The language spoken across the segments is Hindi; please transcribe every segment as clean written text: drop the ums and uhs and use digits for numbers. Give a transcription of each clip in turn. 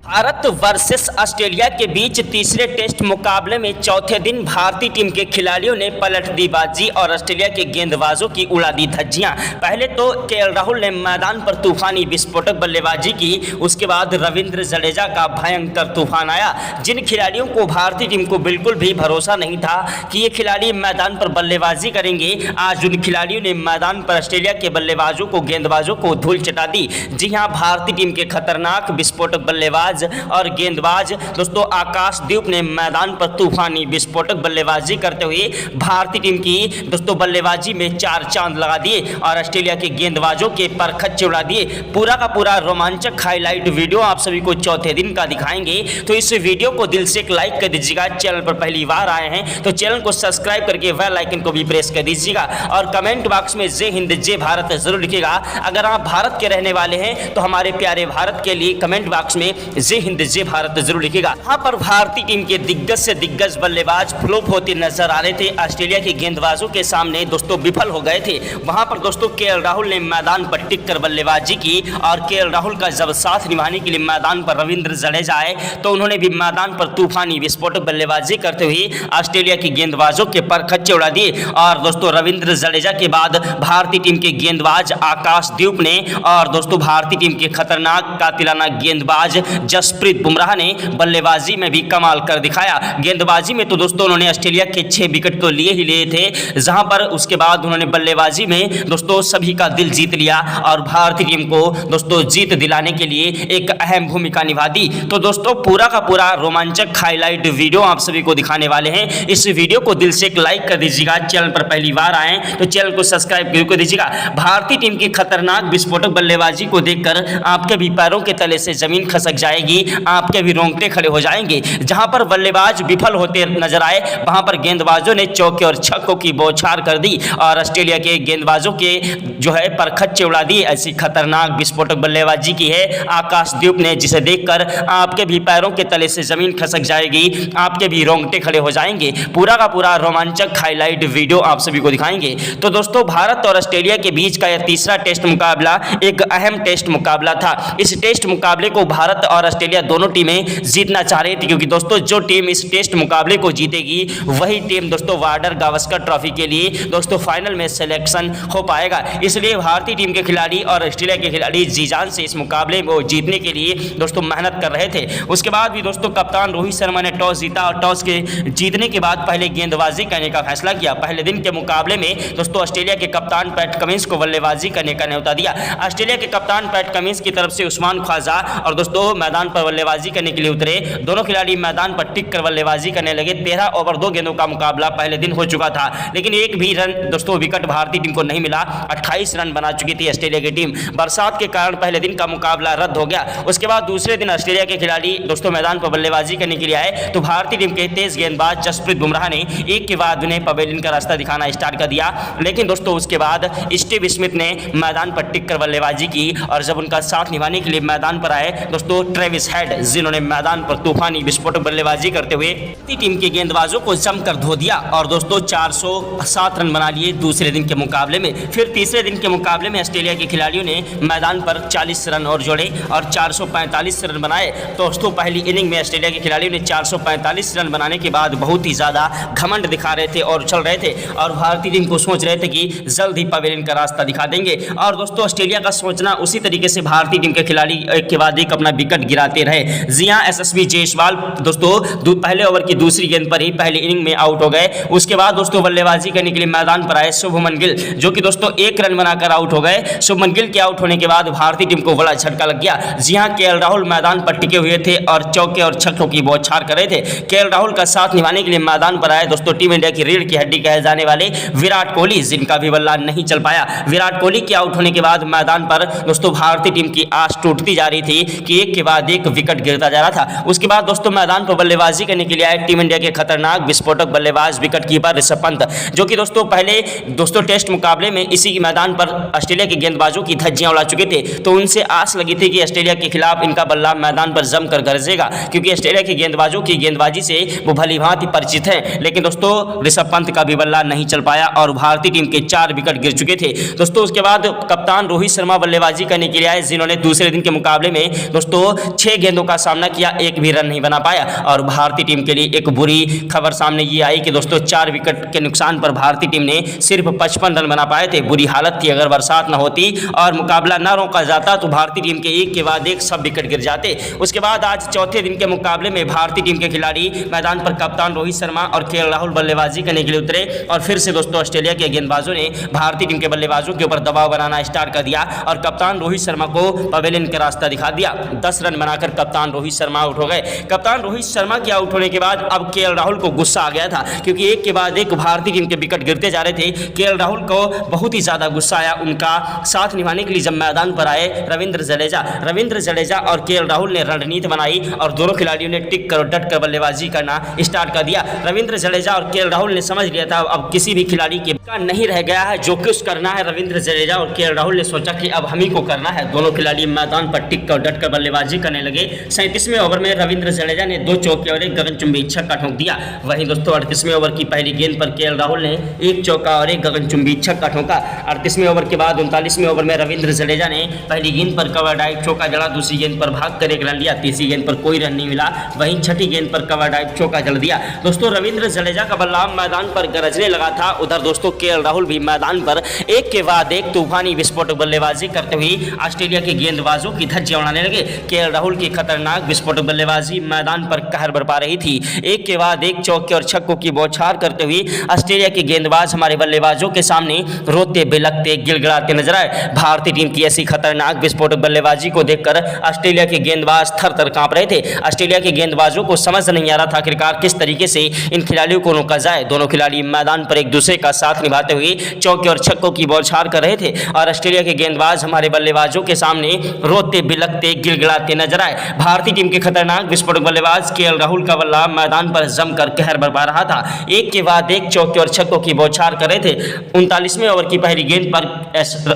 भारत वर्सेस ऑस्ट्रेलिया के बीच तीसरे टेस्ट मुकाबले में चौथे दिन भारतीय टीम के खिलाड़ियों ने पलट दी बाजी और ऑस्ट्रेलिया के गेंदबाजों की उड़ा दी धज्जियां। पहले तो केएल राहुल ने मैदान पर तूफानी विस्फोटक बल्लेबाजी की, उसके बाद रविंद्र जडेजा का भयंकर तूफान आया। जिन खिलाड़ियों को भारतीय टीम को बिल्कुल भी भरोसा नहीं था कि ये खिलाड़ी मैदान पर बल्लेबाजी करेंगे, आज उन खिलाड़ियों ने मैदान पर ऑस्ट्रेलिया के बल्लेबाजों को गेंदबाजों को धूल चटा दी। जी हाँ, भारतीय टीम के खतरनाक विस्फोटक बल्लेबाज और गेंदबाज दोस्तों आकाशदीप ने मैदान पर तूफानी विस्फोटक बल्लेबाजी करते हुए भारतीय टीम की दोस्तों बल्लेबाजी में चार चांद लगा दिए और ऑस्ट्रेलिया के गेंदबाजों के परखच्चे उड़ा दिए। पूरा का पूरा रोमांचक हाईलाइट वीडियो आप सभी को चौथे दिन का दिखाएंगे, तो इस वीडियो को दिल से एक लाइक कर दीजिएगा। चैनल पर पहली बार आए हैं तो चैनल को सब्सक्राइब करके बेल आइकन को भी प्रेस कर दीजिएगा और कमेंट बॉक्स में जय हिंद जय भारत जरूर लिखिएगा। अगर आप भारत के रहने वाले हैं तो हमारे प्यारे भारत के लिए कमेंट बॉक्स में जय हिंद जय भारत जरूर लिखिएगा। यहाँ पर भारतीय टीम के दिग्गज से दिग्गज बल्लेबाज फ्लॉप होते नजर आ रहे थे, ऑस्ट्रेलिया के गेंदबाजों के सामने दोस्तों विफल हो गए थे। वहां पर दोस्तों केएल राहुल ने मैदान पर टिक कर बल्लेबाजी की और केएल राहुल का जब साथ निभाने के लिए मैदान पर रविंद्र जडेजा आए तो उन्होंने भी मैदान पर तूफानी विस्फोटक बल्लेबाजी करते हुए ऑस्ट्रेलिया के गेंदबाजों के परखच्चे उड़ा दिए। और दोस्तों रविंद्र जडेजा के बाद भारतीय टीम के गेंदबाज आकाशदीप ने और दोस्तों भारतीय टीम के खतरनाक कातिलाना गेंदबाज जसप्रीत बुमराह ने बल्लेबाजी में भी कमाल कर दिखाया। गेंदबाजी में तो दोस्तों उन्होंने ऑस्ट्रेलिया के 6 विकेट तो लिए ही लिए थे, जहां पर उसके बाद उन्होंने बल्लेबाजी में दोस्तों सभी का दिल जीत लिया और भारतीय टीम को दोस्तों जीत दिलाने के लिए एक अहम भूमिका निभा दी। तो दोस्तों पूरा का पूरा रोमांचक हाईलाइट वीडियो आप सभी को दिखाने वाले हैं। इस वीडियो को दिल से एक लाइक कर दीजिएगा। चैनल पर पहली बार आए तो चैनल को सब्सक्राइब कर दीजिएगा। भारतीय टीम की खतरनाक विस्फोटक बल्लेबाजी को देखकर आपके भी पैरों के तले से जमीन खसक जाएगी, आपके भी रोंगटे खड़े हो जाएंगे। जहां पर बल्लेबाज विफल होते नजर आए वहां पर गेंदबाजों ने चौके और छक्कों की बौछार कर दी और ऑस्ट्रेलिया के गेंदबाजों के जो है परखच्चे उड़ा दिए। ऐसी खतरनाक विस्फोटक बल्लेबाजी की है आकाशदीप ने, जिसे देखकर आपके भी पैरों के तले से जमीन खसक जाएगी, आपके भी रोंगटे खड़े हो जाएंगे। पूरा का पूरा रोमांचक हाईलाइट वीडियो आप सभी को दिखाएंगे। तो दोस्तों भारत और ऑस्ट्रेलिया के बीच का यह तीसरा टेस्ट मुकाबला एक अहम टेस्ट मुकाबला था। इस टेस्ट मुकाबले को भारत और ऑस्ट्रेलिया दोनों टीमें जीतना चाह रही थी, क्योंकि दोस्तों जो टीम इस टेस्ट मुकाबले को जीतेगी वही टीम दोस्तों वार्डर गावस्कर ट्रॉफी के लिए दोस्तों फाइनल में सिलेक्शन हो पाएगा। इसलिए भारतीय टीम के खिलाड़ी और ऑस्ट्रेलिया के खिलाड़ी जी जान से इस मुकाबले को जीतने के लिए दोस्तों मेहनत कर रहे थे। उसके बाद भी दोस्तों कप्तान रोहित शर्मा ने टॉस जीता और टॉस के जीतने के बाद पहले गेंदबाजी करने का फैसला किया। पहले दिन के मुकाबले में दोस्तों ऑस्ट्रेलिया के कप्तान पैट कमिंस को बल्लेबाजी करने का न्योता दिया। ऑस्ट्रेलिया के कप्तान पैट कमिंस की तरफ से उस्मान ख्वाजा और दोस्तों मैदान पर बल्लेबाजी करने के लिए उतरे। दोनों खिलाड़ी मैदान पर टिक कर बल्लेबाजी करने लगे। 13 ओवर 2 गेंदों का मुकाबला पहले दिन हो चुका था, लेकिन एक भी रन दोस्तों विकेट भारतीय टीम को नहीं मिला। 28 रन बना चुकी थी ऑस्ट्रेलिया की टीम। बरसात के कारण पहले दिन का मुकाबला रद्द हो गया। उसके बाद दूसरे दिन ऑस्ट्रेलिया के खिलाड़ी दोस्तों मैदान पर बल्लेबाजी करने के लिए आए तो भारतीय टीम के तेज गेंदबाज जसप्रीत बुमराह ने एक के बाद उन्हें पवेलियन का रास्ता दिखाना स्टार्ट कर दिया। लेकिन दोस्तों उसके बाद स्टीव स्मिथ ने मैदान पर टिक कर बल्लेबाजी की और जब उनका साथ निभाने के लिए मैदान पर आए दोस्तों ट्रेविस हेड, जिन्होंने मैदान पर तूफानी विस्फोटक बल्लेबाजी करते हुए टीम के गेंदबाजों को जमकर धो दिया और दोस्तों 407 रन बना लिए दूसरे दिन के मुकाबले में। फिर तीसरे दिन के मुकाबले में ऑस्ट्रेलिया के खिलाड़ियों ने मैदान पर 40 रन और जोड़े और 445 रन बनाए। तो दोस्तों पहली इनिंग में ऑस्ट्रेलिया के खिलाड़ियों ने 445 रन बनाने के बाद बहुत ही ज्यादा घमंड दिखा रहे थे और उछल रहे थे और भारतीय टीम को सोच रहे थे कि जल्द ही पवेलियन का रास्ता दिखा देंगे। और दोस्तों ऑस्ट्रेलिया का सोचना उसी तरीके से भारतीय टीम के खिलाड़ी एक के बाद एक अपना विकेट गिराते रहे। जी हां, एसएसवी जयसवाल दोस्तों पहले ओवर की दूसरी गेंद पर ही पहली इनिंग में आउट हो गए। उसके बाद दोस्तों बल्लेबाजी करने के लिए मैदान पर आए शुभमन गिल, जो कि दोस्तों 1 रन बनाकर आउट हो गए। शुभमन गिल के आउट होने के बाद भारतीय टीम को बड़ा झटका लग गया। जी हां, केएल राहुल मैदान पर टिके हुए थे और चौके और छक्कों की बौछार कर रहे थे। केएल राहुल का साथ निभाने के लिए मैदान पर आए दोस्तों टीम इंडिया की रीढ़ की हड्डी कहे जाने वाले विराट कोहली, जिनका भी बल्ला नहीं चल पाया। विराट कोहली के आउट होने के बाद मैदान पर दोस्तों भारतीय टीम की आस टूटती जा रही थी कि एक के बाद एक विकेट गिरता जा रहा था। उसके बाद दोस्तों मैदान पर बल्लेबाजी करने के लिए आए टीम इंडिया के खतरनाक विस्फोटक बल्लेबाज विकेट कीपर ऋषभ पंत, जो कि दोस्तों पहले दोस्तों टेस्ट मुकाबले में इसी मैदान पर ऑस्ट्रेलिया के गेंदबाजों की धज्जियां उड़ा चुके थे। तो उनसे आस लगी थी कि ऑस्ट्रेलिया के खिलाफ इनका बल्ला मैदान पर जमकर गरजेगा, क्योंकि ऑस्ट्रेलिया के गेंदबाजों की गेंदबाजी से वो भली भांति परिचित हैं। लेकिन दोस्तों ऋषभ पंत का भी बल्ला नहीं चल पाया और भारतीय टीम के 4 विकेट गिर चुके थे। दोस्तों उसके बाद कप्तान रोहित शर्मा बल्लेबाजी करने के लिए आए, जिन्होंने दूसरे दिन के मुकाबले में दोस्तों 6 गेंदों का सामना किया, एक भी रन नहीं बना पाया। और भारतीय टीम के लिए एक बुरी खबर सामने ये आई कि दोस्तों 4 विकेट के नुकसान पर भारतीय टीम ने सिर्फ 55 रन बना पाए थे। बुरी हालत थी, अगर बरसात न होती और मुकाबला न रोका जाता तो भारतीय टीम के एक के बाद एक सब विकेट गिर जाते। उसके बाद आज चौथे दिन के मुकाबले में भारतीय टीम के खिलाड़ी मैदान पर कप्तान रोहित शर्मा और केएल राहुल बल्लेबाजी करने के लिए उतरे और फिर से दोस्तों ऑस्ट्रेलिया के गेंदबाजों ने भारतीय टीम के बल्लेबाजों के ऊपर दबाव बनाना स्टार्ट कर दिया और कप्तान रोहित शर्मा को पवेलियन का रास्ता दिखा दिया। 10 रन बनाकर कप्तान रोहित शर्मा आउट हो गए। कप्तान रोहित शर्मा के आउट होने के बाद अब केएल राहुल को गुस्सा आ गया था, क्योंकि एक के बाद एक भारतीय टीम के विकेट गिरते जा रहे थे। केएल राहुल को बहुत ही ज्यादा गुस्सा आया। उनका साथ निभाने के लिए जब मैदान पर आए रविंद्र जडेजा और केएल राहुल ने रणनीति बनाई और दोनों खिलाड़ियों ने टिक कर डट कर बल्लेबाजी करना स्टार्ट कर दिया। रविंद्र जडेजा और केएल राहुल ने समझ लिया था अब किसी भी खिलाड़ी के नहीं रह गया है, जो कुछ करना है रविंद्र जडेजा और केएल राहुल ने सोचा कि अब हम ही को करना है। दोनों खिलाड़ी मैदान पर टिक कर डट कर बल्लेबाजी करने लगे। 37वें ओवर में रविंद्र जडेजा ने 2 चौके और एक गगनचुंबी छक्का ठोक दिया। वहीं दोस्तों 38वें ओवर की पहली गेंद पर केएल राहुल ने 1 चौका और एक गगनचुंबी छक्का ठोका। 38वें ओवर के बाद 39वें ओवर में रविंद्र जडेजा ने पहली गेंद पर कवर ड्राइव चौका जड़ा, दूसरी गेंद पर भागकर 1 रन लिया, तीसरी गेंद पर कोई रन नहीं मिला। वहीं छठी गेंद पर कवर ड्राइव चौका जड़ दिया। दोस्तों रविंद्र जडेजा का बल्ला मैदान पर गरजने लगा था। उधर दोस्तों केएल राहुल भी मैदान पर एक के बाद एक तूफानी विस्फोटक बल्लेबाजी करते हुए ऑस्ट्रेलिया के गेंदबाजों की धज्जियां उड़ाने लगे। केएल राहुल की खतरनाक विस्फोटक बल्लेबाजी मैदान पर कहर बरपा रही थी। एक के बाद एक चौके और छक्कों की बौछार करते हुए ऑस्ट्रेलिया के गेंदबाज हमारे बल्लेबाजों के सामने रोते बिलखते गिड़गिड़ाते नजर आए। भारतीय टीम की ऐसी खतरनाक विस्फोटक बल्लेबाजी को देखकर ऑस्ट्रेलिया के गेंदबाज थर-थर कांप रहे थे। ऑस्ट्रेलिया के गेंदबाजों को समझ नहीं आ रहा था आखिरकार किस तरीके से इन खिलाड़ियों को रोका जाए। दोनों खिलाड़ी मैदान पर एक दूसरे का साथ निभाते हुए चौके और छक्कों की बौछार कर रहे थे और ऑस्ट्रेलिया के गेंदबाज हमारे बल्लेबाजों के सामने रोते बिलखते गिड़गिड़ाते नजर आए। भारतीय टीम के खतरनाक विस्फोटक बल्लेबाज केएल राहुल का बल्ला मैदान पर जमकर कहर बरपा रहा था। एक के बाद एक चौके और छक्कों की बौछार कर रहे थे। 39वें ओवर की पहली गेंद पर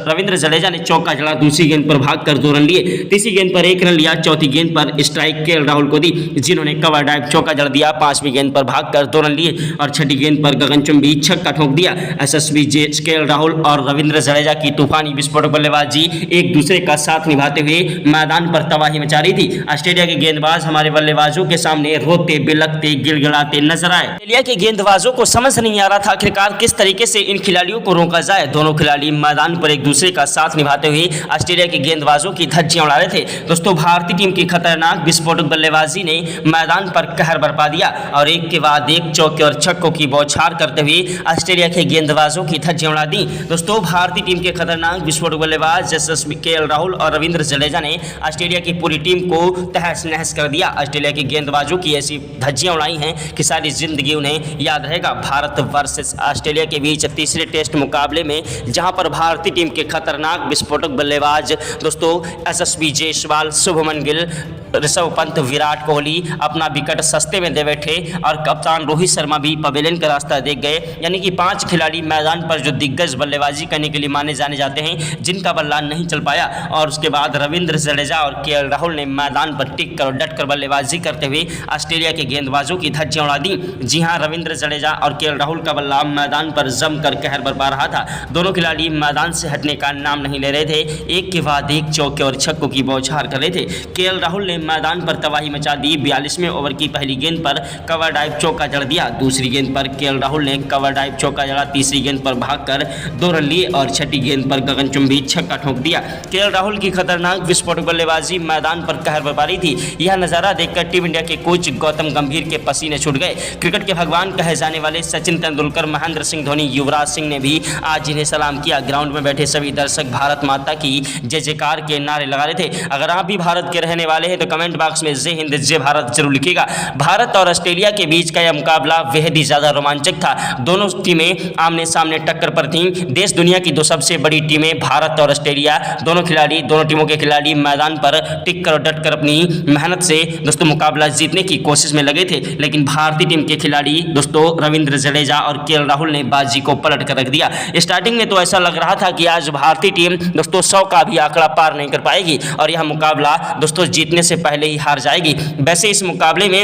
रविंद्र जडेजा ने चौका जड़ा, दूसरी गेंद पर भागकर 2 रन लिए, तीसरी गेंद पर 1 रन लिया, चौथी गेंद पर स्ट्राइक केएल राहुल को दी, जिन्होंने कवर ड्राइव चौका जड़ दिया, 5वीं गेंद पर भागकर 2 रन लिए और छठी गेंद पर गगनचुंबी छक्का ठोक दिया। एसएसबी केएल राहुल और रविंद्र जडेजा की तूफानी विस्फोटक बल्लेबाजी एक दूसरे का साथ निभाते हुए मैदान पर तबाही मचा रही थी। ऑस्ट्रेलिया के गेंदबाज हमारे बल्लेबाजों के सामने रोते बिलखते गिड़गिड़ाते नजर आए। ऑस्ट्रेलिया के गेंदबाजों को समझ नहीं आ रहा था आखिरकार किस तरीके से इन खिलाड़ियों को रोका जाए। दोनों खिलाड़ी मैदान पर एक दूसरे का साथ निभाते हुए ऑस्ट्रेलिया के गेंदबाजों की धज्जियां उड़ा रहे थे। दोस्तों भारतीय टीम की खतरनाक विस्फोटक बल्लेबाजी ने मैदान पर कहर बरपा दिया और एक के बाद एक चौके और छक्कों की बौछार करते हुए ऑस्ट्रेलिया के गेंदबाजों की धज्जियां उड़ा दी। दोस्तों भारतीय टीम के खतरनाक विस्फोटक बल्लेबाज एसएसबी केएल राहुल और रविंद्र जडेजा ने ऑस्ट्रेलिया की पूरी टीम को तहस नहस कर दिया। ऑस्ट्रेलिया के गेंदबाजों की ऐसी धज्जियां उड़ाई हैं कि सारी जिंदगी उन्हें याद रहेगा। भारत वर्सेस ऑस्ट्रेलिया के बीच तीसरे टेस्ट मुकाबले में जहां पर भारतीय टीम के खतरनाक विस्फोटक बल्लेबाज दोस्तों यशस्वी जायसवाल, शुभमन गिल, ऋषभ पंत, विराट कोहली अपना विकेट सस्ते में दे बैठे और कप्तान रोहित शर्मा भी पवेलियन का रास्ता देख गए। यानी कि 5 खिलाड़ी मैदान पर जो दिग्गज बल्लेबाजी करने के लिए माने जाने जाते हैं, जिनका बल्ला नहीं चल पाया। और उसके बाद रविंद्र जडेजा और केएल राहुल ने मैदान पर टिक कर डट कर बल्लेबाजी करते हुए ऑस्ट्रेलिया के गेंदबाजों की धज्जियां उड़ा दी। जी हां, रविंद्र जडेजा और केएल राहुल का बल्ला मैदान पर जमकर कहर बरपा रहा था। दोनों खिलाड़ी मैदान से हटने का नाम नहीं ले रहे थे। एक के बाद एक चौके और छक्कों की बौछार कर रहे थे। केएल राहुल ने मैदान पर तबाही मचा दी। 42वें ओवर की पहली गेंद पर कवर ड्राइव चौका जड़ दिया, दूसरी गेंद पर केएल राहुल ने कवर ड्राइव चौका जड़ा, तीसरी गेंद पर भागकर 2 रन लिए और छठी गेंद पर गगनचुंबी छक्का ठोक दिया। केएल राहुल की खतरनाक विस्फोटक बल्लेबाजी मैदान पर कहर बरपा रही थी। यह नजारा देखकर टीम इंडिया के कोच गौतम गंभीर के पसीने छूट गए। क्रिकेट के भगवान कहे जाने वाले सचिन तेंदुलकर, महेंद्र सिंह धोनी, युवराज सिंह ने भी आज इन्हें सलाम किया। ग्राउंड में बैठे सभी दर्शक भारत माता की जय जयकार के नारे लगा रहे थे। अगर आप भी भारत के रहने वाले हैं तो कमेंट बॉक्स में जय हिंद जय भारत जरूर लिखिएगा। भारत और ऑस्ट्रेलिया के बीच का यह मुकाबला बेहद ही ज्यादा रोमांचक था। दोनों टीमें आमने सामने टक्कर पर थीं। देश दुनिया की 2 सबसे बड़ी टीमें भारत और ऑस्ट्रेलिया, दोनों टीमों के खिलाड़ी मैदान पर टिक कर डट कर अपनी मेहनत से दोस्तों मुकाबला जीतने की कोशिश में लगे थे। लेकिन भारतीय टीम के खिलाड़ी दोस्तों रविंद्र जडेजा और केएल राहुल ने बाजी को पलट कर रख दिया। स्टार्टिंग में तो ऐसा लग रहा था कि आज भारतीय टीम दोस्तों 100 का भी आंकड़ा पार नहीं कर पाएगी और यह मुकाबला दोस्तों जीतने से पहले ही हार जाएगी। वैसे इस मुकाबले में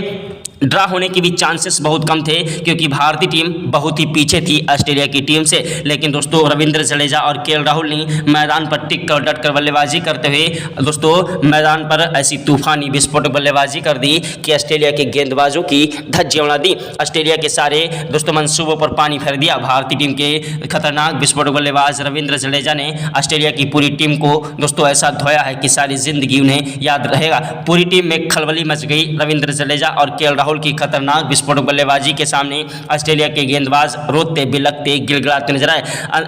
ड्रा होने की भी चांसेस बहुत कम थे, क्योंकि भारतीय टीम बहुत ही पीछे थी ऑस्ट्रेलिया की टीम से। लेकिन दोस्तों रविंद्र जडेजा और केएल राहुल ने मैदान पर टिक कर डट कर बल्लेबाजी करते हुए दोस्तों मैदान पर ऐसी तूफानी विस्फोटक बल्लेबाजी कर दी कि ऑस्ट्रेलिया के गेंदबाजों की धज्जियां उड़ा दी। ऑस्ट्रेलिया के सारे दोस्तों मंसूबों पर पानी फेर दिया। भारतीय टीम के खतरनाक विस्फोटक बल्लेबाज रविंद्र जडेजा ने ऑस्ट्रेलिया की पूरी टीम को दोस्तों ऐसा धोया है कि सारी जिंदगी उन्हें याद रहेगा। पूरी टीम में खलबली मच गई। रविंद्र जडेजा और केएल राहुल की खतरनाक विस्फोटक बल्लेबाजी के सामने ऑस्ट्रेलिया के गेंदबाज रोते बिलखते गिड़गिड़ाते नजर आए।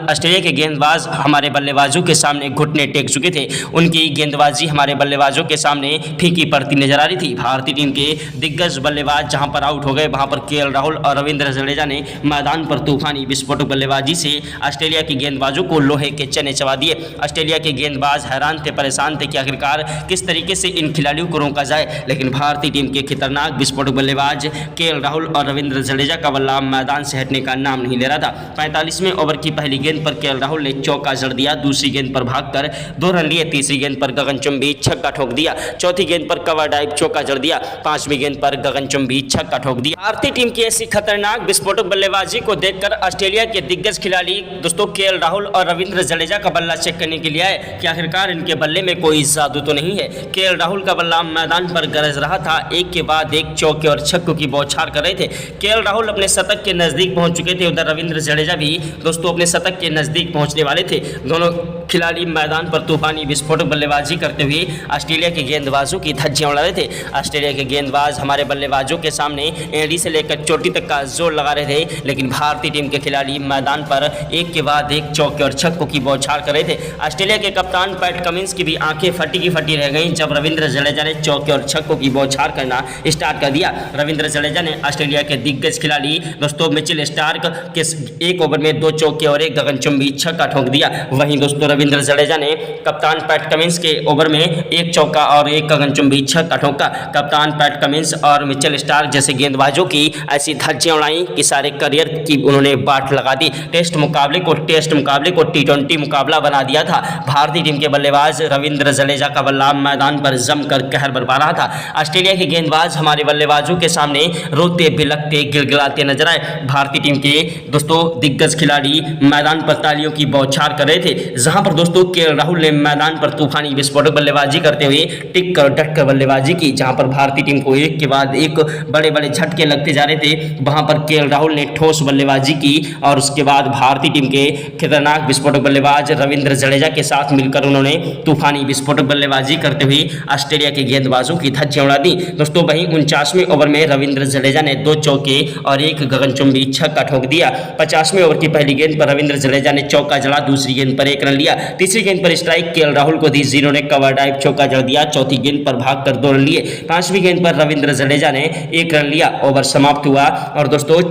ऑस्ट्रेलिया के गेंदबाज हमारे बल्लेबाजों के सामने घुटने टेक चुके थे। उनकी गेंदबाजी हमारे बल्लेबाजों के सामने फीकी पड़ती नजर आ रही थी। भारतीय टीम के दिग्गज बल्लेबाज जहां पर आउट हो गए, वहां पर केएल राहुल और रविंद्र जडेजा ने मैदान पर तूफानी विस्फोटक बल्लेबाजी से ऑस्ट्रेलिया के गेंदबाजों को लोहे के चने चबा दिए। ऑस्ट्रेलिया के गेंदबाज हैरान थे, परेशान थे कि आखिरकार किस तरीके से इन खिलाड़ियों को रोका जाए। लेकिन भारतीय टीम के खतरनाक विस्फोटक बल्लेबाज केएल राहुल और रविंद्र जडेजा का बल्ला मैदान से हटने का नाम नहीं ले रहा था। 45वें ओवर की पहली गेंद पर केएल राहुल ने चौका जड़ दिया। दूसरी गेंद पर भागकर 2 रन लिए। तीसरी गेंद पर गगनचुंबी छक्का ठोक दिया। चौथी गेंद पर कवर ड्राइव चौका जड़ दिया। 5वीं गेंद पर गगनचुंबी छक्का ठोक दिया। भारतीय टीम की ऐसी खतरनाक विस्फोटक बल्लेबाजी को देखकर ऑस्ट्रेलिया के दिग्गज खिलाड़ी दोस्तों केएल राहुल और रविंद्र जडेजा का बल्ला चेक करने के लिए आए कि आखिरकार इनके बल्ले में कोई जादू तो नहीं है। केएल राहुल का बल्ला मैदान पर गरज रहा था। एक के बाद एक चौके और छक्कों की बौछार कर रहे थे। केएल राहुल अपने शतक के नजदीक पहुंच चुके थे। उधर रविंद्र जडेजा भी दोस्तों अपने शतक के नजदीक पहुंचने वाले थे। दोनों खिलाड़ी मैदान पर तूफानी विस्फोटक बल्लेबाजी करते हुए ऑस्ट्रेलिया के गेंदबाजों की धज्जियां उड़ा रहे थे। ऑस्ट्रेलिया के गेंदबाज हमारे बल्लेबाजों के सामने एड़ी से लेकर चोटी तक का जोर लगा रहे थे। लेकिन भारतीय टीम के खिलाड़ी मैदान पर एक के बाद एक चौके और छक्कों की बौछार कर रहे थे। ऑस्ट्रेलिया के कप्तान पैट कमिंस की भी आंखें फटी की फटी रह गईं जब रविंद्र जडेजा ने चौके और छक्कों की बौछार करना स्टार्ट कर दिया। रविंद्र जडेजा ने ऑस्ट्रेलिया के दिग्गज खिलाड़ी दोस्तों मिचेल स्टार्क के एक ओवर में 2 चौके और एक गगनचुंबी छक्का ठोक दिया। वहीं दोस्तों रविंद्र जडेजा ने कप्तान पैट कमिंस के ओवर में 1 चौका और 1 गगनचुंबी छक्का ठोका। कप्तान पैट कमिंस और मिचेल स्टार्क जैसे गेंदबाजों की ऐसी धज्जियां उड़ाई कि सारे करियर की उन्होंने बाट लगा दी। टेस्ट मुकाबले को T20 मुकाबला बना दिया था। भारतीय टीम के बल्लेबाज रविंद्र जडेजा का बल्ला मैदान पर जमकर कहर बरपा रहा था। ऑस्ट्रेलिया के गेंदबाज हमारे बल्लेबाजों के सामने रोते बिलखते गिड़गिड़ाते नजर आए। भारतीय टीम के दोस्तों दिग्गज खिलाड़ी मैदान पर तालियों की बौछार कर रहे थे। जहां पर दोस्तों केएल राहुल ने मैदान पर तूफानी विस्फोटक बल्लेबाजी करते हुए टिक कर डट कर बल्लेबाजी की। जहां पर भारतीय टीम को एक के बाद एक बड़े बड़े झटके लगते जा रहे थे, वहां पर केएल राहुल ने ठोस बल्लेबाजी की और उसके बाद भारतीय टीम के खतरनाक विस्फोटक बल्लेबाज रविंद्र जडेजा के साथ मिलकर उन्होंने तूफानी विस्फोटक बल्लेबाजी करते हुए ऑस्ट्रेलिया के गेंदबाजों की धज्जियां उड़ा दी। दोस्तों वहीं 49वें ओवर में रविंद्र जडेजा ने 2 चौके और 1 गगनचुंबी छक्का ठोक दिया। 50वें ओवर की पहली गेंद पर रविंद्र जडेजा ने चौका जड़ा। दूसरी गेंद पर 1 रन लिया। तीसरी गेंद पर स्ट्राइक केएल राहुल को दी, जिन्होंने कवर ड्राइव चौका जड़ दिया। चौथी गेंद पर भागकर 2 रन लिए। 5वीं गेंद पर रविंद्र जडेजा ने 1 रन लिया। ओवर समाप्त हुआ और दोस्तों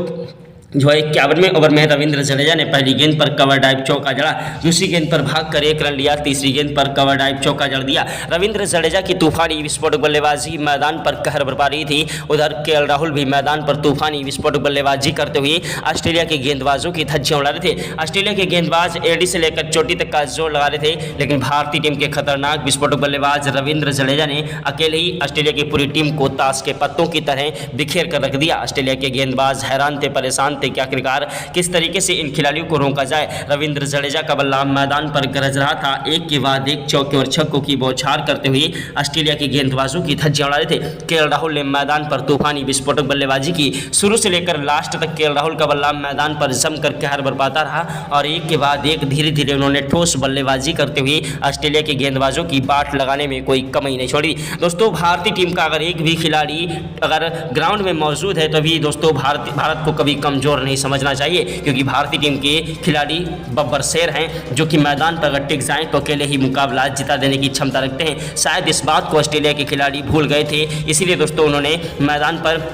जो 51वें ओवर में रविंद्र जडेजा ने पहली गेंद पर कवर ड्राइव चौका जड़ा। दूसरी गेंद पर भागकर 1 रन लिया। तीसरी गेंद पर कवर ड्राइव चौका जड़ दिया। रविंद्र जडेजा की तूफानी विस्फोटक बल्लेबाजी मैदान पर कहर बरपा रही थी। उधर केएल राहुल भी मैदान पर तूफानी विस्फोटक बल्लेबाजी करते हुए ऑस्ट्रेलिया के गेंदबाजों की धज्जियां उड़ा रहे थे। ऑस्ट्रेलिया के गेंदबाज एड़ी से लेकर चोटी तक का जोर लगा रहे थे। लेकिन भारतीय टीम के खतरनाक विस्फोटक बल्लेबाज रविंद्र जडेजा ने अकेले ही ऑस्ट्रेलिया की पूरी टीम को ताश के पत्तों की तरह बिखेर कर रख दिया। ऑस्ट्रेलिया के गेंदबाज हैरान थे, परेशान थे कि आखिरकार किस तरीके से इन खिलाड़ियों को रोका जाए। रविंद्र जडेजा का बल्ला मैदान पर गरज रहा था। एक के बाद एक चौके और छक्कों की बौछार करते हुए ऑस्ट्रेलिया के गेंदबाजों की धज्जियां उड़ा रहे थे। केएल राहुल ने मैदान पर तूफानी विस्फोटक बल्लेबाजी की। शुरू से लेकर लास्ट तक केएल राहुल का बल्ला मैदान पर जमकर कहर बरपाता रहा और एक के बाद एक धीरे धीरे उन्होंने ठोस बल्लेबाजी करते हुए ऑस्ट्रेलिया के गेंदबाजों की बाट लगाने में कोई कमी नहीं छोड़ी। दोस्तों भारतीय टीम का अगर एक भी खिलाड़ी अगर ग्राउंड में मौजूद है तो भी दोस्तों भारत को कभी कमजोर नहीं समझना चाहिए, क्योंकि भारतीय टीम के खिलाड़ी बब्बर शेर हैं जो कि मैदान पर अगर टिक जाएं तो अकेले ही मुकाबला जिता देने की क्षमता रखते हैं। शायद इस बात को ऑस्ट्रेलिया के खिलाड़ी भूल गए थे, इसीलिए दोस्तों उन्होंने मैदान पर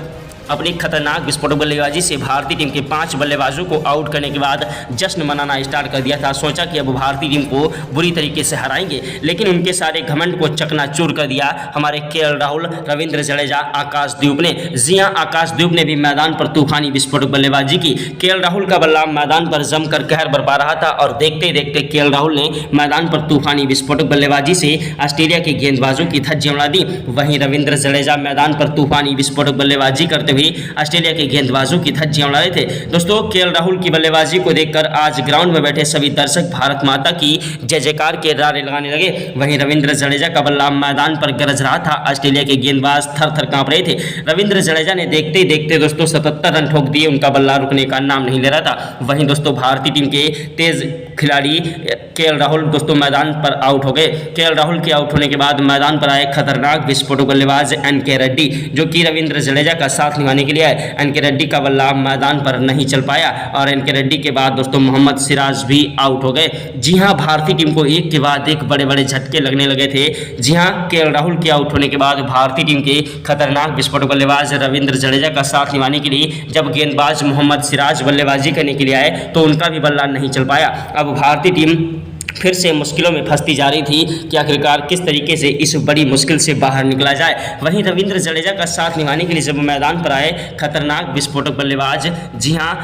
अपनी खतरनाक विस्फोटक बल्लेबाजी से भारतीय टीम के 5 बल्लेबाजों को आउट करने के बाद जश्न मनाना स्टार्ट कर दिया था। सोचा कि अब भारतीय टीम को बुरी तरीके से हराएंगे, लेकिन उनके सारे घमंड को चकनाचूर कर दिया हमारे केएल राहुल, रविंद्र जडेजा, आकाशदीप ने। जी हां, आकाशदीप ने भी मैदान पर तूफानी विस्फोटक बल्लेबाजी की। केएल राहुल का बल्ला मैदान पर जमकर कहर बरपा रहा था और देखते देखते केएल राहुल ने मैदान पर तूफानी विस्फोटक बल्लेबाजी से ऑस्ट्रेलिया के गेंदबाजों की धज्जियां उड़ा दी। वहीं रविंद्र जडेजा मैदान पर तूफानी विस्फोटक बल्लेबाजी करते हुए ऑस्ट्रेलिया के गेंदबाजों की धज्जियां उड़ा रहे थे। दोस्तों केएल राहुल की बल्लेबाजी को देखकर आज ग्राउंड में बैठे सभी दर्शक भारत माता की जय जयकार के नारे लगाने लगे। वहीं रविंद्र जडेजा का बल्ला मैदान पर गरज रहा था। ऑस्ट्रेलिया के गेंदबाज थर थर कांप रहे थे। रविंद्र जडेजा ने देखते ही देखते दोस्तों 77 रन ठोक दिए। उनका बल्ला रुकने का नाम नहीं ले रहा था। वहीं दोस्तों भारतीय टीम के तेज खिलाड़ी केएल राहुल दोस्तों मैदान पर आउट हो गए। केएल राहुल के आउट होने के बाद मैदान पर आए खतरनाक विस्फोटक बल्लेबाज एनके रेड्डी, जो कि रविंद्र जडेजा का साथ निभाने के लिए आए। एनके रेड्डी का बल्ला मैदान पर नहीं चल पाया और एनके रेड्डी के बाद दोस्तों मोहम्मद सिराज भी आउट हो गए। जी हां, भारतीय टीम को एक के बाद एक बड़े बड़े झटके लगने लगे थे। जी हां, केएल राहुल के आउट होने के बाद भारतीय टीम के खतरनाक विस्फोटक बल्लेबाज रविंद्र जडेजा का साथ निभाने के लिए जब गेंदबाज मोहम्मद सिराज बल्लेबाजी करने के लिए आए तो उनका भी बल्ला नहीं चल पाया। अब भारतीय टीम फिर से मुश्किलों में फंसती जा रही थी कि आखिरकार किस तरीके से इस बड़ी मुश्किल से बाहर निकला जाए। वहीं रविंद्र जडेजा का साथ निभाने के लिए जब मैदान पर आए खतरनाक विस्फोटक बल्लेबाज, जी हां,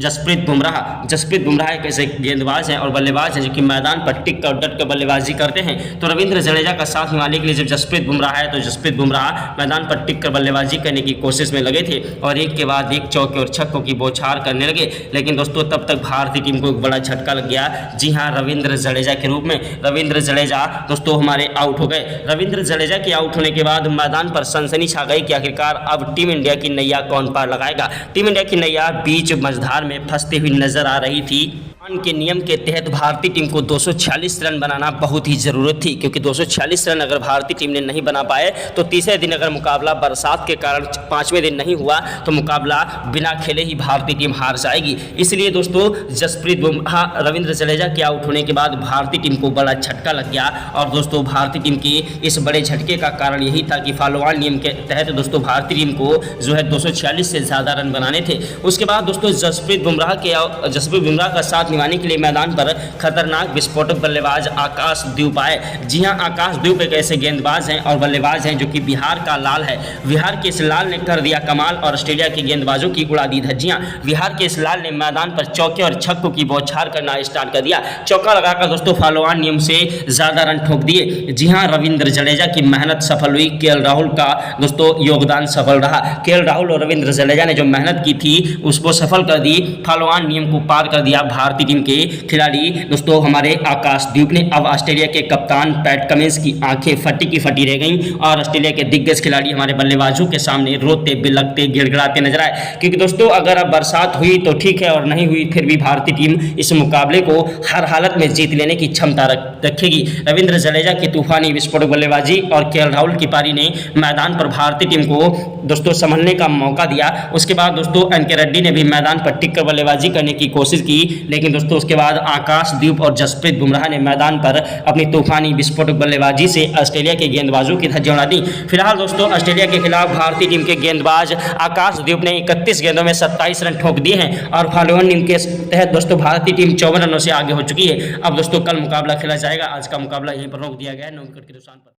जसप्रीत बुमराह एक ऐसे गेंदबाज हैं और बल्लेबाज हैं जो कि मैदान पर टिक कर डट कर बल्लेबाजी करते हैं। तो रविंद्र जडेजा का साथ निभाने के लिए जब जसप्रीत बुमराह है तो जसप्रीत बुमराह मैदान पर टिक कर बल्लेबाजी करने की कोशिश में लगे थे और एक के बाद एक चौके और छक्कों की बौछार करने लगे। लेकिन दोस्तों तब तक भारतीय टीम को एक बड़ा झटका लग गया। जी हाँ, रविंद्र जडेजा के रूप में रविंद्र जडेजा दोस्तों हमारे आउट हो गए। रविंद्र जडेजा के आउट होने के बाद मैदान पर सनसनी छा गई कि आखिरकार अब टीम इंडिया की नैया कौन पार लगाएगा। टीम इंडिया की नैया बीच मझधार में फंसती हुई नजर आ रही थी। के नियम के तहत भारतीय टीम को 246 रन बनाना बहुत ही ज़रूरत थी, क्योंकि 246 रन अगर भारतीय टीम ने नहीं बना पाए तो तीसरे दिन अगर मुकाबला बरसात के कारण 5वें दिन नहीं हुआ तो मुकाबला बिना खेले ही भारतीय टीम हार जाएगी। इसलिए दोस्तों जसप्रीत बुमराह रविंद्र जडेजा के आउट होने के बाद भारतीय टीम को बड़ा झटका लग गया। और दोस्तों भारतीय टीम के इस बड़े झटके का कारण यही था कि फॉलोऑन नियम के तहत दोस्तों भारतीय टीम को जो है 246 से ज़्यादा रन बनाने थे। उसके बाद दोस्तों जसप्रीत बुमराह का साथ निभाने के लिए मैदान पर खतरनाक विस्फोटक बल्लेबाज आकाशदीप आए। जी हां, आकाशदीप एक ऐसे गेंदबाज हैं और बल्लेबाज हैं जो कि बिहार का लाल है। बिहार के इस लाल ने कर दिया कमाल और ऑस्ट्रेलिया के गेंदबाजों की उड़ा दी धज्जियां। बिहार के इस लाल ने मैदान पर चौके और छक्कों की बौछार करना स्टार्ट कर दिया। चौका लगाकर दोस्तों फॉलोऑन नियम से ज़्यादा रन ठोक दिए। जी हां, रविंद्र जडेजा की मेहनत सफल हुई। केएल राहुल का दोस्तों योगदान सफल रहा। केएल राहुल और रविंद्र जडेजा ने जो मेहनत की थी उसको सफल कर दी। फॉलोऑन नियम को पार कर दिया भारतीय टीम के खिलाड़ी दोस्तों हमारे आकाशदीप ने। अब ऑस्ट्रेलिया के कप्तान पैट कमिंस की आंखें फटी की फटी रह गईं और ऑस्ट्रेलिया के दिग्गज खिलाड़ी हमारे बल्लेबाजों के सामने रोते बिलखते गिड़गिड़ाते नजर आए। क्योंकि दोस्तों अगर अब बरसात हुई तो ठीक है और नहीं हुई फिर भी भारतीय टीम इस मुकाबले को हर हालत में जीत लेने की क्षमता रखेगी। रविंद्र जडेजा की तूफानी विस्फोटक बल्लेबाजी और केएल राहुल की पारी ने मैदान पर भारतीय टीम को दोस्तों संभलने का मौका दिया। उसके बाद दोस्तों एनके रेड्डी ने भी मैदान पर टिक कर बल्लेबाजी करने की कोशिश की, लेकिन दोस्तों उसके बाद आकाशदीप और जसप्रीत बुमराह ने मैदान पर अपनी तूफानी विस्फोटक बल्लेबाजी से ऑस्ट्रेलिया के गेंदबाजों की धज्जियां उड़ा दी। फिलहाल दोस्तों ऑस्ट्रेलिया के खिलाफ भारतीय टीम के गेंदबाज आकाशदीप ने 31 गेंदों में 27 रन ठोक दिए हैं और फॉलोऑन नियम के तहत दोस्तों भारतीय टीम 54 रनों से आगे हो चुकी है। अब दोस्तों कल मुकाबला खेला जाएगा। आज का मुकाबला यहीं पर रोक दिया गया है 9 विकेट के नुकसान पर।